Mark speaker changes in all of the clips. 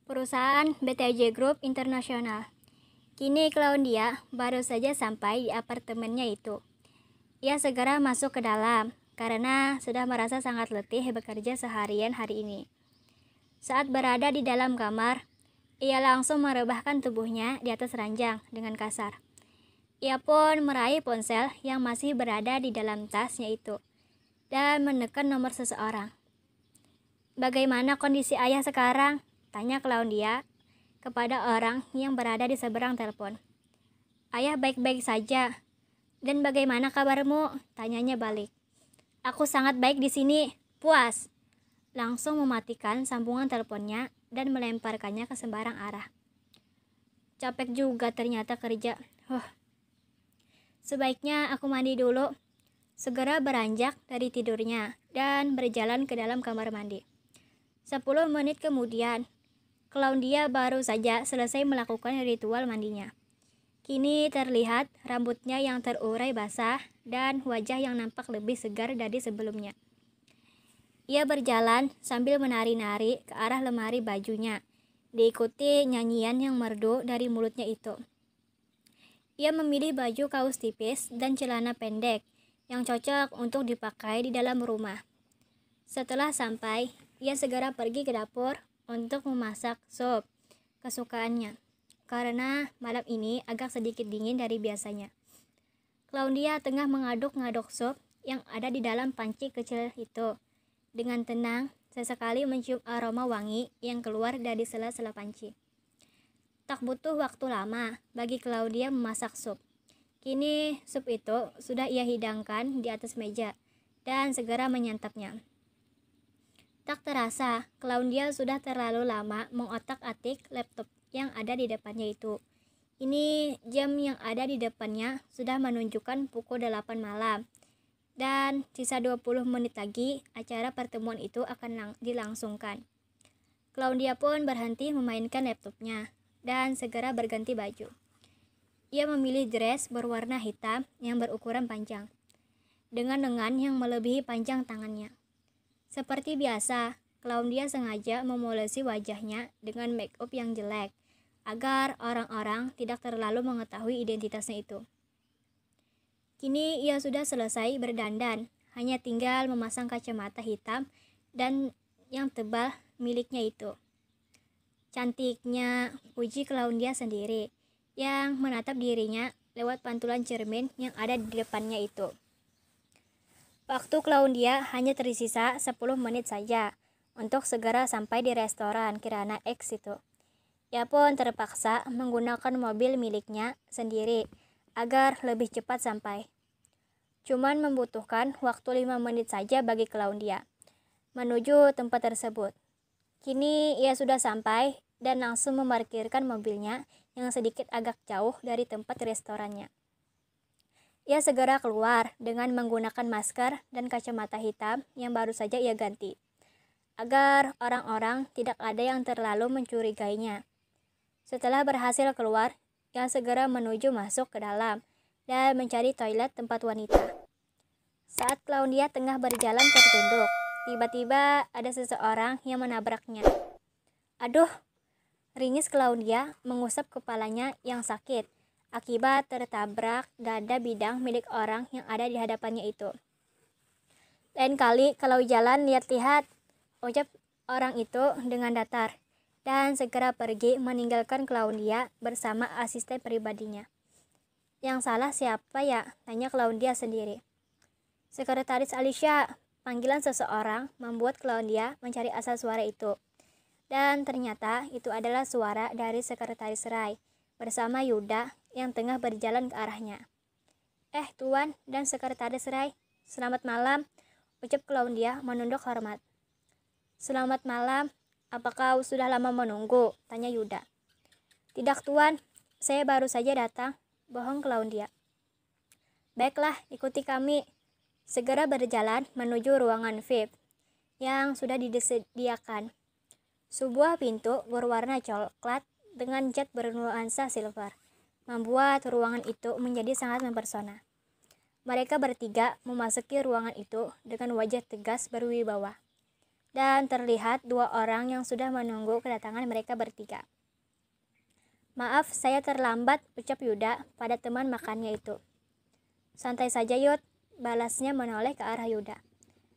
Speaker 1: Perusahaan BTJ Group Internasional. Kini Claudia baru saja sampai di apartemennya itu. Ia segera masuk ke dalam karena sudah merasa sangat letih bekerja seharian hari ini. Saat berada di dalam kamar, ia langsung merebahkan tubuhnya di atas ranjang dengan kasar. Ia pun meraih ponsel yang masih berada di dalam tasnya itu dan menekan nomor seseorang. "Bagaimana kondisi ayah sekarang?" tanya Claudia kepada orang yang berada di seberang telepon. "Ayah baik-baik saja. Dan bagaimana kabarmu?" tanyanya balik. "Aku sangat baik di sini. Puas." Langsung mematikan sambungan teleponnya dan melemparkannya ke sembarang arah. "Capek juga ternyata kerja. Sebaiknya aku mandi dulu." Segera beranjak dari tidurnya dan berjalan ke dalam kamar mandi. 10 menit kemudian, Claudia baru saja selesai melakukan ritual mandinya. Kini terlihat rambutnya yang terurai basah dan wajah yang nampak lebih segar dari sebelumnya. Ia berjalan sambil menari-nari ke arah lemari bajunya, diikuti nyanyian yang merdu dari mulutnya itu. Ia memilih baju kaos tipis dan celana pendek yang cocok untuk dipakai di dalam rumah. Setelah sampai, ia segera pergi ke dapur untuk memasak sup kesukaannya, karena malam ini agak sedikit dingin dari biasanya. Claudia tengah mengaduk-ngaduk sup yang ada di dalam panci kecil itu. Dengan tenang, sesekali mencium aroma wangi yang keluar dari sela-sela panci. Tak butuh waktu lama bagi Claudia memasak sup. Kini sup itu sudah ia hidangkan di atas meja dan segera menyantapnya. Tak terasa, Claudia sudah terlalu lama mengotak-atik laptop yang ada di depannya itu. Ini jam yang ada di depannya sudah menunjukkan pukul 8 malam. Dan sisa 20 menit lagi acara pertemuan itu akan dilangsungkan. Claudia pun berhenti memainkan laptopnya dan segera berganti baju. Ia memilih dress berwarna hitam yang berukuran panjang, dengan lengan yang melebihi panjang tangannya. Seperti biasa, Claudia sengaja memolesi wajahnya dengan make up yang jelek, agar orang-orang tidak terlalu mengetahui identitasnya itu. Kini ia sudah selesai berdandan, hanya tinggal memasang kacamata hitam dan yang tebal miliknya itu. "Cantiknya," puji Claudia sendiri, yang menatap dirinya lewat pantulan cermin yang ada di depannya itu. Waktu Claudia hanya tersisa 10 menit saja untuk segera sampai di restoran Kirana X itu. Ia pun terpaksa menggunakan mobil miliknya sendiri agar lebih cepat sampai. Cuman membutuhkan waktu 5 menit saja bagi Claudia menuju tempat tersebut. Kini ia sudah sampai dan langsung memarkirkan mobilnya yang sedikit agak jauh dari tempat restorannya. Ia segera keluar dengan menggunakan masker dan kacamata hitam yang baru saja ia ganti, agar orang-orang tidak ada yang terlalu mencurigainya. Setelah berhasil keluar, ia segera menuju masuk ke dalam dan mencari toilet tempat wanita. Saat Claudia tengah berjalan tertunduk, tiba-tiba ada seseorang yang menabraknya. "Aduh!" ringis Claudia mengusap kepalanya yang sakit akibat tertabrak dada bidang milik orang yang ada di hadapannya itu. "Lain kali kalau jalan lihat-lihat," ucap orang itu dengan datar, dan segera pergi meninggalkan Claudia bersama asisten pribadinya. "Yang salah siapa ya?" tanya Claudia sendiri. "Sekretaris Alicia," panggilan seseorang membuat Claudia mencari asal suara itu. Dan ternyata itu adalah suara dari Sekretaris Rai bersama Yuda yang tengah berjalan ke arahnya. Tuan dan Sekretaris Rai, selamat malam," ucap Claudia menunduk hormat. "Selamat malam, apa kau sudah lama menunggu?" tanya Yuda. "Tidak tuan, saya baru saja datang," bohong Claudia. "Baiklah, ikuti kami." Segera berjalan menuju ruangan VIP yang sudah disediakan. Sebuah pintu berwarna coklat dengan cat bernuansa silver membuat ruangan itu menjadi sangat mempesona. Mereka bertiga memasuki ruangan itu dengan wajah tegas berwibawa. dan terlihat dua orang yang sudah menunggu kedatangan mereka bertiga. "Maaf, saya terlambat," ucap Yuda pada teman makannya itu. "Santai saja, Yud," balasnya menoleh ke arah Yuda.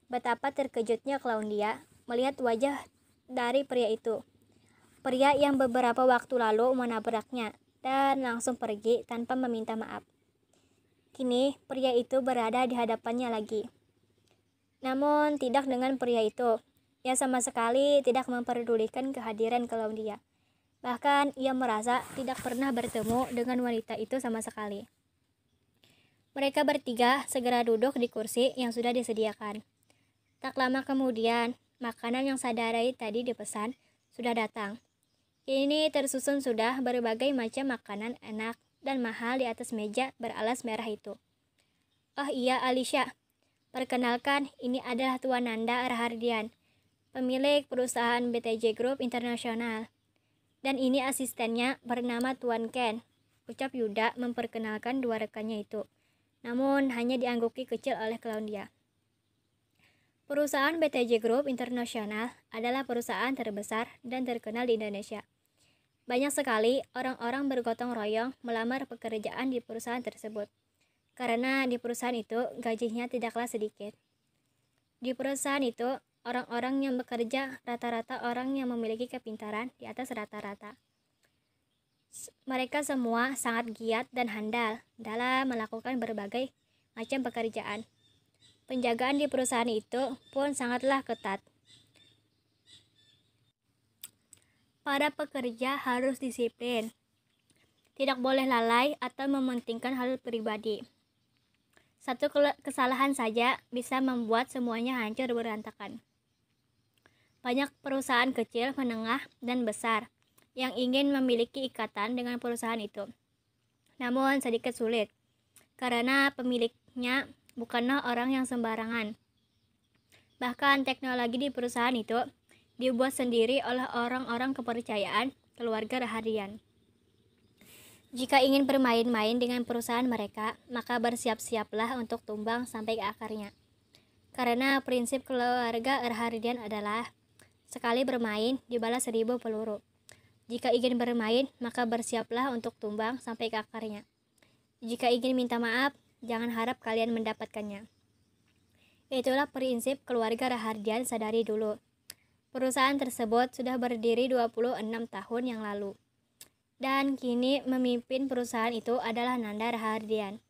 Speaker 1: Betapa terkejutnya Claudia melihat wajah dari pria itu. Pria yang beberapa waktu lalu menabraknya dan langsung pergi tanpa meminta maaf. Kini pria itu berada di hadapannya lagi. Namun tidak dengan pria itu. Ia sama sekali tidak memperdulikan kehadiran Claudia. Bahkan ia merasa tidak pernah bertemu dengan wanita itu sama sekali. Mereka bertiga segera duduk di kursi yang sudah disediakan. Tak lama kemudian, makanan yang Sadarai tadi dipesan sudah datang. Kini tersusun sudah berbagai macam makanan enak dan mahal di atas meja beralas merah itu. "Oh iya, Alicia. Perkenalkan, ini adalah Tuan Nanda Rahardian, pemilik perusahaan BTJ Group Internasional. Dan ini asistennya bernama Tuan Ken," ucap Yuda memperkenalkan dua rekannya itu. Namun hanya diangguki kecil oleh Claudia. Perusahaan BTJ Group Internasional adalah perusahaan terbesar dan terkenal di Indonesia. Banyak sekali orang-orang bergotong royong melamar pekerjaan di perusahaan tersebut. Karena di perusahaan itu gajinya tidaklah sedikit. Di perusahaan itu, orang-orang yang bekerja rata-rata orang yang memiliki kepintaran di atas rata-rata. Mereka semua sangat giat dan handal dalam melakukan berbagai macam pekerjaan. Penjagaan di perusahaan itu pun sangatlah ketat. Para pekerja harus disiplin, tidak boleh lalai atau mementingkan hal pribadi. Satu kesalahan saja bisa membuat semuanya hancur berantakan. Banyak perusahaan kecil, menengah, dan besar yang ingin memiliki ikatan dengan perusahaan itu. Namun sedikit sulit, karena pemiliknya bukanlah orang yang sembarangan. Bahkan teknologi di perusahaan itu dibuat sendiri oleh orang-orang kepercayaan keluarga Rahardian. Jika ingin bermain-main dengan perusahaan mereka, maka bersiap-siaplah untuk tumbang sampai ke akarnya. Karena prinsip keluarga Rahardian adalah sekali bermain dibalas 1000 peluru. Jika ingin bermain, maka bersiaplah untuk tumbang sampai ke akarnya. Jika ingin minta maaf, jangan harap kalian mendapatkannya. Itulah prinsip keluarga Rahardian sadari dulu. Perusahaan tersebut sudah berdiri 26 tahun yang lalu. Dan kini memimpin perusahaan itu adalah Nanda Rahardian,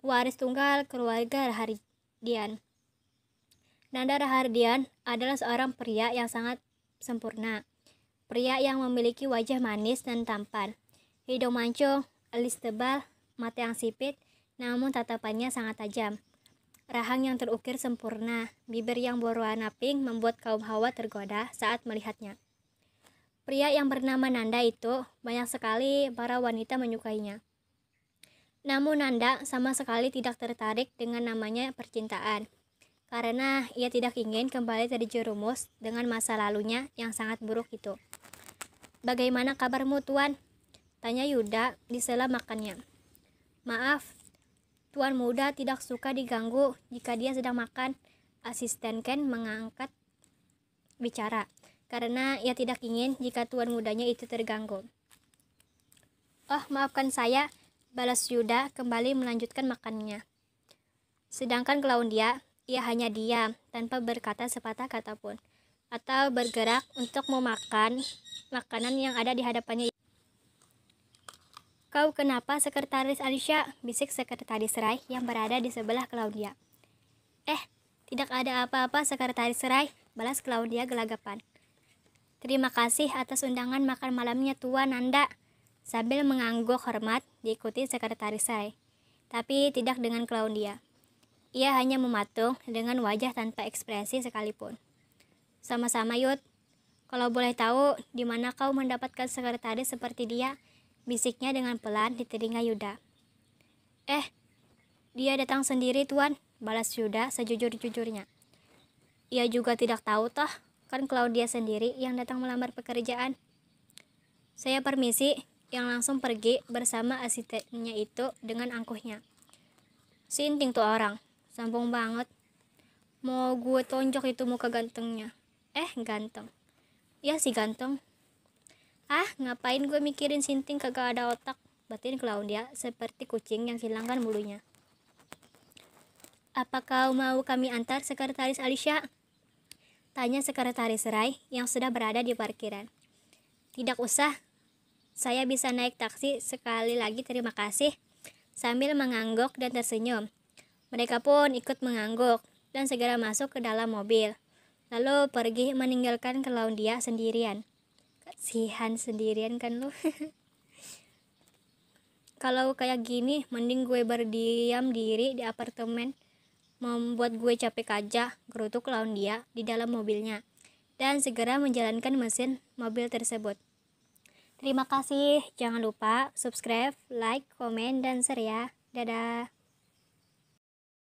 Speaker 1: pewaris tunggal keluarga Rahardian. Nanda Rahardian adalah seorang pria yang sangat sempurna. Pria yang memiliki wajah manis dan tampan, hidung mancung, alis tebal, mata yang sipit, namun tatapannya sangat tajam. Rahang yang terukir sempurna, bibir yang berwarna pink membuat kaum hawa tergoda saat melihatnya. Pria yang bernama Nanda itu banyak sekali para wanita menyukainya. Namun Nanda sama sekali tidak tertarik dengan namanya percintaan, karena ia tidak ingin kembali terjerumus dengan masa lalunya yang sangat buruk itu. "Bagaimana kabarmu, Tuan?" tanya Yuda di sela makannya. "Maaf, Tuan muda tidak suka diganggu jika dia sedang makan," asisten Ken mengangkat bicara, karena ia tidak ingin jika tuan mudanya itu terganggu. "Oh, maafkan saya," balas Yuda kembali melanjutkan makannya. Sedangkan Claudia, ia hanya diam tanpa berkata sepatah kata pun, atau bergerak untuk memakan makanan yang ada di hadapannya. "Kau kenapa, Sekretaris Alicia?" bisik Sekretaris Rai yang berada di sebelah Claudia. Tidak ada apa-apa, Sekretaris Rai," balas Claudia gelagapan. "Terima kasih atas undangan makan malamnya, Tuan Nanda," sambil mengangguk hormat diikuti Sekretaris Rai, tapi tidak dengan Claudia. Ia hanya mematung dengan wajah tanpa ekspresi sekalipun. "Sama-sama, Yud. Kalau boleh tahu, di mana kau mendapatkan sekretaris seperti dia?" bisiknya dengan pelan di telinga Yuda. Dia datang sendiri, Tuan," balas Yuda sejujur-jujurnya. Ia juga tidak tahu toh, kan Claudia sendiri yang datang melamar pekerjaan. "Saya permisi," yang langsung pergi bersama asistennya itu dengan angkuhnya. "Sinting tuh orang, sambung banget. Mau gue tonjok itu muka gantengnya." Ganteng. Ya si ganteng. Ngapain gue mikirin sinting kagak ada otak, batin Claudia seperti kucing yang hilangkan bulunya. Apa kau mau kami antar, Sekretaris Alicia? Tanya Sekretaris Ray yang sudah berada di parkiran. Tidak usah, saya bisa naik taksi, sekali lagi terima kasih. Sambil mengangguk dan tersenyum. Mereka pun ikut mengangguk dan segera masuk ke dalam mobil. Lalu pergi meninggalkan Claudia sendirian. Kasihan sendirian kan lu. Kalau kayak gini mending gue berdiam diri di apartemen. Membuat gue capek aja, gerutuk Claudia di dalam mobilnya dan segera menjalankan mesin mobil tersebut. Terima kasih, jangan lupa subscribe, like, komen, dan share ya. Dadah.